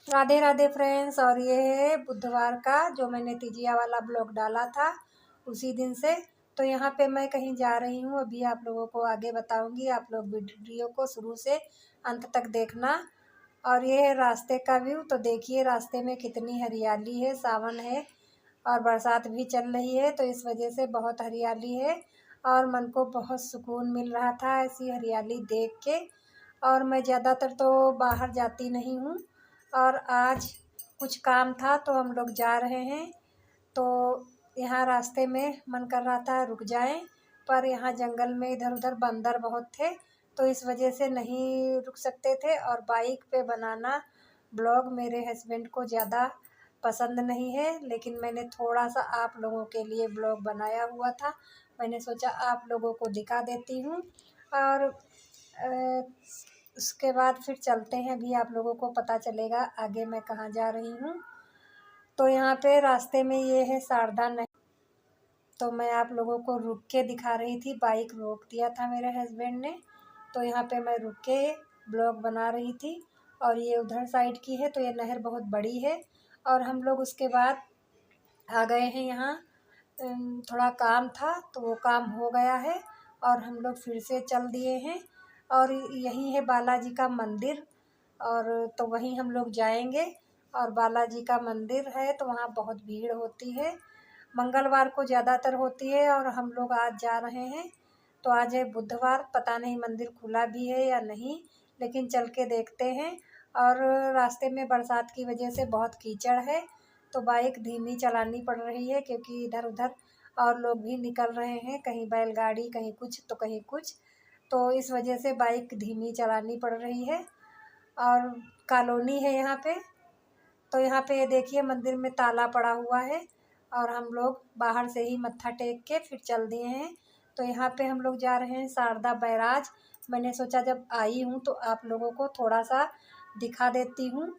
Radhe Radhe friends. और ये है बुधवार का जो मैंने तिजिया वाला ब्लॉग डाला था उसी दिन से। तो यहाँ पे मैं कहीं जा रही हूँ, अभी आप लोगों को आगे बताऊँगी। आप लोग वीडियो को शुरू से अंत तक देखना। और ये है रास्ते का व्यू। तो देखिए रास्ते में कितनी हरियाली है, सावन है और बरसात भी चल रही है, तो इस वजह से बहुत हरियाली है और मन को बहुत सुकून मिल रहा था ऐसी हरियाली देख के। और मैं ज़्यादातर तो बाहर जाती नहीं हूँ और आज कुछ काम था तो हम लोग जा रहे हैं। तो यहाँ रास्ते में मन कर रहा था रुक जाएं, पर यहाँ जंगल में इधर उधर बंदर बहुत थे तो इस वजह से नहीं रुक सकते थे। और बाइक पे बनाना ब्लॉग मेरे हस्बैंड को ज़्यादा पसंद नहीं है, लेकिन मैंने थोड़ा सा आप लोगों के लिए ब्लॉग बनाया हुआ था। मैंने सोचा आप लोगों को दिखा देती हूँ और उसके बाद फिर चलते हैं। अभी आप लोगों को पता चलेगा आगे मैं कहाँ जा रही हूँ। तो यहाँ पे रास्ते में ये है शारदा नहर। तो मैं आप लोगों को रुक के दिखा रही थी, बाइक रोक दिया था मेरे हस्बैंड ने, तो यहाँ पे मैं रुक के ब्लॉग बना रही थी। और ये उधर साइड की है, तो ये नहर बहुत बड़ी है। और हम लोग उसके बाद आ गए हैं यहाँ। थोड़ा काम था तो वो काम हो गया है और हम लोग फिर से चल दिए हैं। और यही है बालाजी का मंदिर, और तो वहीं हम लोग जाएंगे। और बालाजी का मंदिर है तो वहाँ बहुत भीड़ होती है, मंगलवार को ज़्यादातर होती है। और हम लोग आज जा रहे हैं, तो आज है बुधवार, पता नहीं मंदिर खुला भी है या नहीं, लेकिन चल के देखते हैं। और रास्ते में बरसात की वजह से बहुत कीचड़ है तो बाइक धीमी चलानी पड़ रही है, क्योंकि इधर उधर और लोग भी निकल रहे हैं, कहीं बैलगाड़ी कहीं कुछ तो कहीं कुछ, तो इस वजह से बाइक धीमी चलानी पड़ रही है। और कॉलोनी है यहाँ पे। तो यहाँ पे ये देखिए मंदिर में ताला पड़ा हुआ है और हम लोग बाहर से ही मत्था टेक के फिर चल दिए हैं। तो यहाँ पे हम लोग जा रहे हैं शारदा बैराज। मैंने सोचा जब आई हूँ तो आप लोगों को थोड़ा सा दिखा देती हूँ।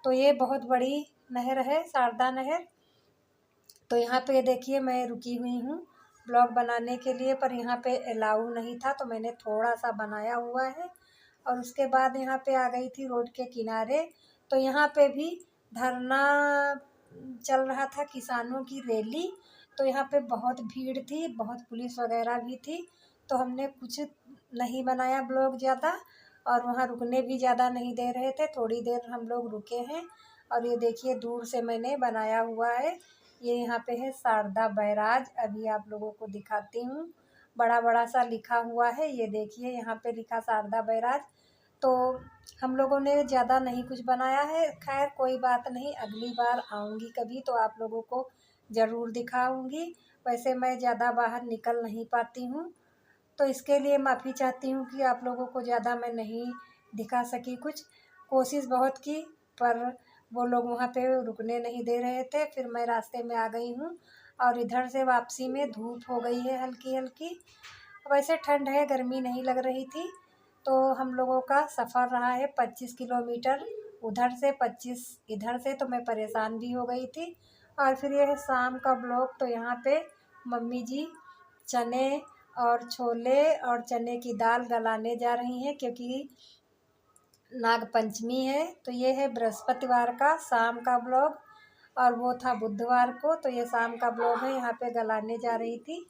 तो ये बहुत बड़ी नहर है, शारदा नहर। तो यहाँ पे देखिए मैं रुकी हुई हूँ ब्लॉग बनाने के लिए, पर यहाँ पे अलाउ नहीं था तो मैंने थोड़ा सा बनाया हुआ है। और उसके बाद यहाँ पे आ गई थी रोड के किनारे। तो यहाँ पे भी धरना चल रहा था, किसानों की रैली। तो यहाँ पे बहुत भीड़ थी, बहुत पुलिस वगैरह भी थी, तो हमने कुछ नहीं बनाया ब्लॉग ज़्यादा। और वहाँ रुकने भी ज़्यादा नहीं दे रहे थे, थोड़ी देर हम लोग रुके हैं। और ये देखिए दूर से मैंने बनाया हुआ है, ये यहाँ पे है शारदा बैराज। अभी आप लोगों को दिखाती हूँ, बड़ा बड़ा सा लिखा हुआ है, ये देखिए यहाँ पे लिखा शारदा बैराज। तो हम लोगों ने ज़्यादा नहीं कुछ बनाया है, खैर कोई बात नहीं, अगली बार आऊँगी कभी तो आप लोगों को ज़रूर दिखाऊँगी। वैसे मैं ज़्यादा बाहर निकल नहीं पाती हूँ, तो इसके लिए माफ़ी चाहती हूँ कि आप लोगों को ज़्यादा मैं नहीं दिखा सकी कुछ। कोशिश बहुत की पर वो लोग वहाँ पे रुकने नहीं दे रहे थे, फिर मैं रास्ते में आ गई हूँ। और इधर से वापसी में धूप हो गई है हल्की हल्की, वैसे ठंड है, गर्मी नहीं लग रही थी। तो हम लोगों का सफ़र रहा है 25 किलोमीटर उधर से, 25 इधर से, तो मैं परेशान भी हो गई थी। और फिर यह है शाम का ब्लॉग। तो यहाँ पे मम्मी जी चने और छोले और चने की दाल गलाने जा रही हैं, क्योंकि नाग पंचमी है। तो ये है बृहस्पतिवार का शाम का ब्लॉग और वो था बुधवार को, तो ये शाम का ब्लॉग है। यहाँ पे गलाने जा रही थी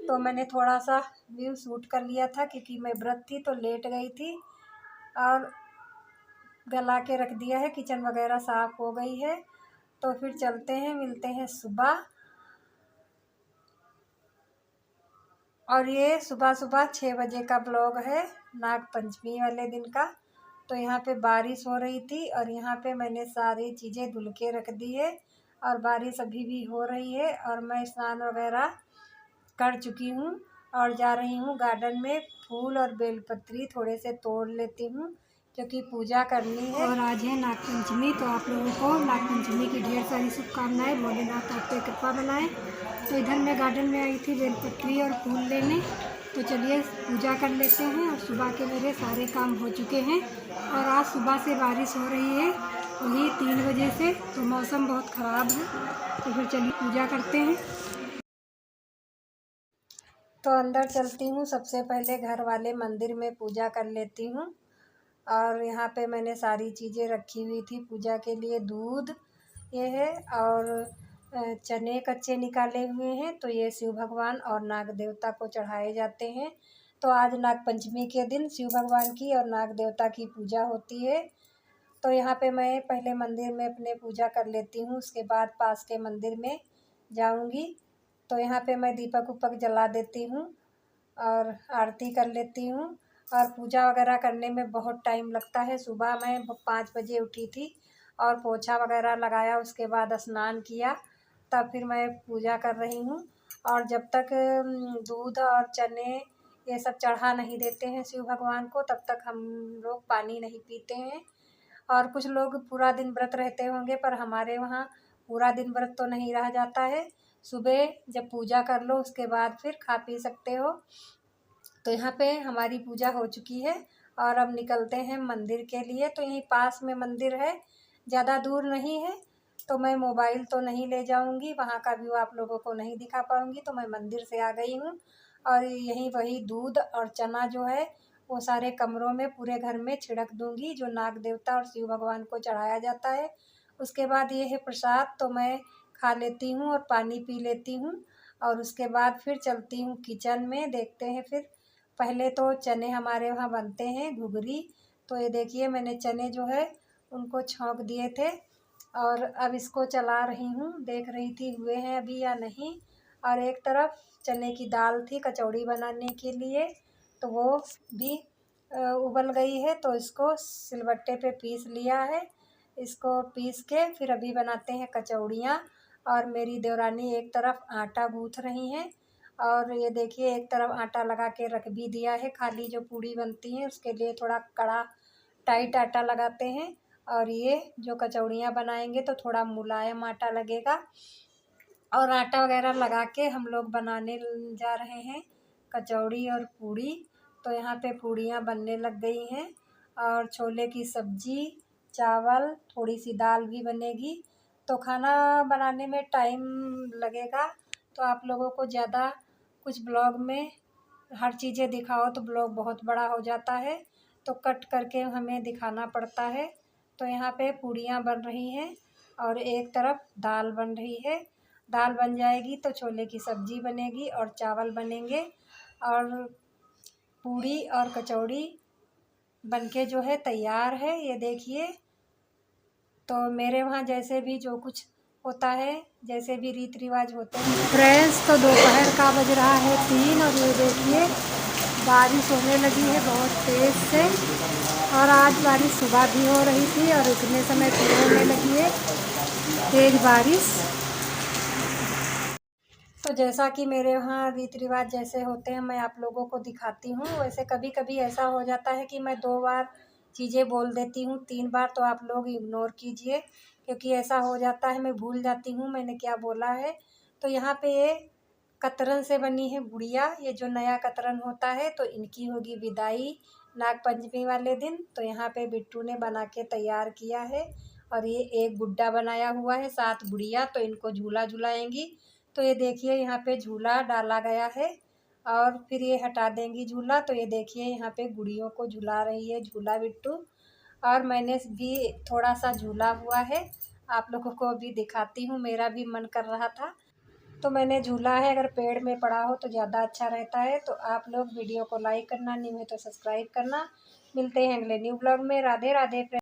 तो मैंने थोड़ा सा व्यू शूट कर लिया था, क्योंकि मैं व्रत थी तो लेट गई थी। और गला के रख दिया है, किचन वगैरह साफ़ हो गई है। तो फिर चलते हैं, मिलते हैं सुबह। और ये सुबह सुबह 6 बजे का ब्लॉग है, नाग पंचमी वाले दिन का। तो यहाँ पे बारिश हो रही थी और यहाँ पे मैंने सारी चीज़ें धुल के रख दी है और बारिश अभी भी हो रही है। और मैं स्नान वगैरह कर चुकी हूँ और जा रही हूँ गार्डन में, फूल और बेलपत्री थोड़े से तोड़ लेती हूँ क्योंकि पूजा करनी है। और आज है नागपंचमी, तो आप लोगों को नागपंचमी की ढेर सारी शुभकामनाएं, भोलेनाथ आप पे कृपा बनाए। तो इधर मैं गार्डन में आई थी बेलपत्री और फूल लेने, तो चलिए पूजा कर लेते हैं। और सुबह के मेरे सारे काम हो चुके हैं और आज सुबह से बारिश हो रही है, वही 3 बजे से, तो मौसम बहुत ख़राब है। तो फिर चलिए पूजा करते हैं। तो अंदर चलती हूँ, सबसे पहले घर वाले मंदिर में पूजा कर लेती हूँ। और यहाँ पे मैंने सारी चीज़ें रखी हुई थी पूजा के लिए। दूध ये है और चने कच्चे निकाले हुए हैं, तो ये शिव भगवान और नाग देवता को चढ़ाए जाते हैं। तो आज नाग पंचमी के दिन शिव भगवान की और नाग देवता की पूजा होती है। तो यहाँ पे मैं पहले मंदिर में अपने पूजा कर लेती हूँ, उसके बाद पास के मंदिर में जाऊँगी। तो यहाँ पे मैं दीपक उपक जला देती हूँ और आरती कर लेती हूँ। और पूजा वगैरह करने में बहुत टाइम लगता है। सुबह मैं 5 बजे उठी थी और पोछा वगैरह लगाया, उसके बाद स्नान किया, तब फिर मैं पूजा कर रही हूँ। और जब तक दूध और चने ये सब चढ़ा नहीं देते हैं शिव भगवान को, तब तक हम लोग पानी नहीं पीते हैं। और कुछ लोग पूरा दिन व्रत रहते होंगे, पर हमारे वहाँ पूरा दिन व्रत तो नहीं रहा जाता है। सुबह जब पूजा कर लो उसके बाद फिर खा पी सकते हो। तो यहाँ पे हमारी पूजा हो चुकी है और अब निकलते हैं मंदिर के लिए। तो यहीं पास में मंदिर है, ज़्यादा दूर नहीं है। तो मैं मोबाइल तो नहीं ले जाऊँगी, वहाँ का व्यू आप लोगों को नहीं दिखा पाऊँगी। तो मैं मंदिर से आ गई हूँ और यहीं वही दूध और चना जो है वो सारे कमरों में, पूरे घर में छिड़क दूँगी, जो नाग देवता और शिव भगवान को चढ़ाया जाता है। उसके बाद ये है प्रसाद, तो मैं खा लेती हूँ और पानी पी लेती हूँ। और उसके बाद फिर चलती हूँ किचन में, देखते हैं फिर। पहले तो चने हमारे वहाँ बनते हैं घुघरी। तो ये देखिए मैंने चने जो है उनको छौंक दिए थे और अब इसको चला रही हूँ, देख रही थी हुए हैं अभी या नहीं। और एक तरफ चने की दाल थी कचौड़ी बनाने के लिए, तो वो भी उबल गई है। तो इसको सिलबट्टे पे पीस लिया है। इसको पीस के फिर अभी बनाते हैं कचौड़ियाँ। और मेरी देवरानी एक तरफ आटा गूँथ रही हैं और ये देखिए एक तरफ आटा लगा के रख भी दिया है। खाली जो पूड़ी बनती है उसके लिए थोड़ा कड़ा टाइट आटा लगाते हैं, और ये जो कचौड़ियाँ बनाएंगे तो थोड़ा मुलायम आटा लगेगा। और आटा वगैरह लगा के हम लोग बनाने जा रहे हैं कचौड़ी और पूड़ी। तो यहाँ पे पूड़ियाँ बनने लग गई हैं और छोले की सब्ज़ी, चावल, थोड़ी सी दाल भी बनेगी। तो खाना बनाने में टाइम लगेगा, तो आप लोगों को ज़्यादा कुछ ब्लॉग में हर चीज़ें दिखाओ तो ब्लॉग बहुत बड़ा हो जाता है, तो कट करके हमें दिखाना पड़ता है। तो यहाँ पे पूड़ियाँ बन रही हैं और एक तरफ दाल बन रही है। दाल बन जाएगी तो छोले की सब्ज़ी बनेगी और चावल बनेंगे और पूड़ी और कचौड़ी बनके जो है तैयार है, ये देखिए। तो मेरे वहाँ जैसे भी जो कुछ होता है, जैसे भी रीति रिवाज होते हैं फ्रेंड्स। तो दोपहर का बज रहा है 3 और ये देखिए बारिश होने लगी है बहुत तेज़ से। और आज बारिश सुबह भी हो रही थी और इतने समय फिर होने लगी है तेज़ बारिश। तो जैसा कि मेरे वहाँ रीति रिवाज जैसे होते हैं मैं आप लोगों को दिखाती हूँ। वैसे कभी कभी ऐसा हो जाता है कि मैं 2 बार चीज़ें बोल देती हूँ, 3 बार, तो आप लोग इग्नोर कीजिए, क्योंकि ऐसा हो जाता है मैं भूल जाती हूँ मैंने क्या बोला है। तो यहाँ पे ये कतरन से बनी है गुड़िया, ये जो नया कतरन होता है, तो इनकी होगी विदाई नाग पंचमी वाले दिन। तो यहाँ पे बिट्टू ने बना के तैयार किया है और ये एक गुड्डा बनाया हुआ है, 7 गुड़िया, तो इनको झूला झुलाएंगी। तो ये देखिए यहाँ पे झूला डाला गया है और फिर ये हटा देंगी झूला। तो ये देखिए यहाँ पे गुड़ियों को झुला रही है झूला बिट्टू। और मैंने भी थोड़ा सा झूला हुआ है, आप लोगों को भी दिखाती हूँ, मेरा भी मन कर रहा था तो मैंने झूला है। अगर पेड़ में पड़ा हो तो ज़्यादा अच्छा रहता है। तो आप लोग वीडियो को लाइक करना, नहीं है तो सब्सक्राइब करना। मिलते हैं अगले न्यू ब्लॉग में। राधे राधे।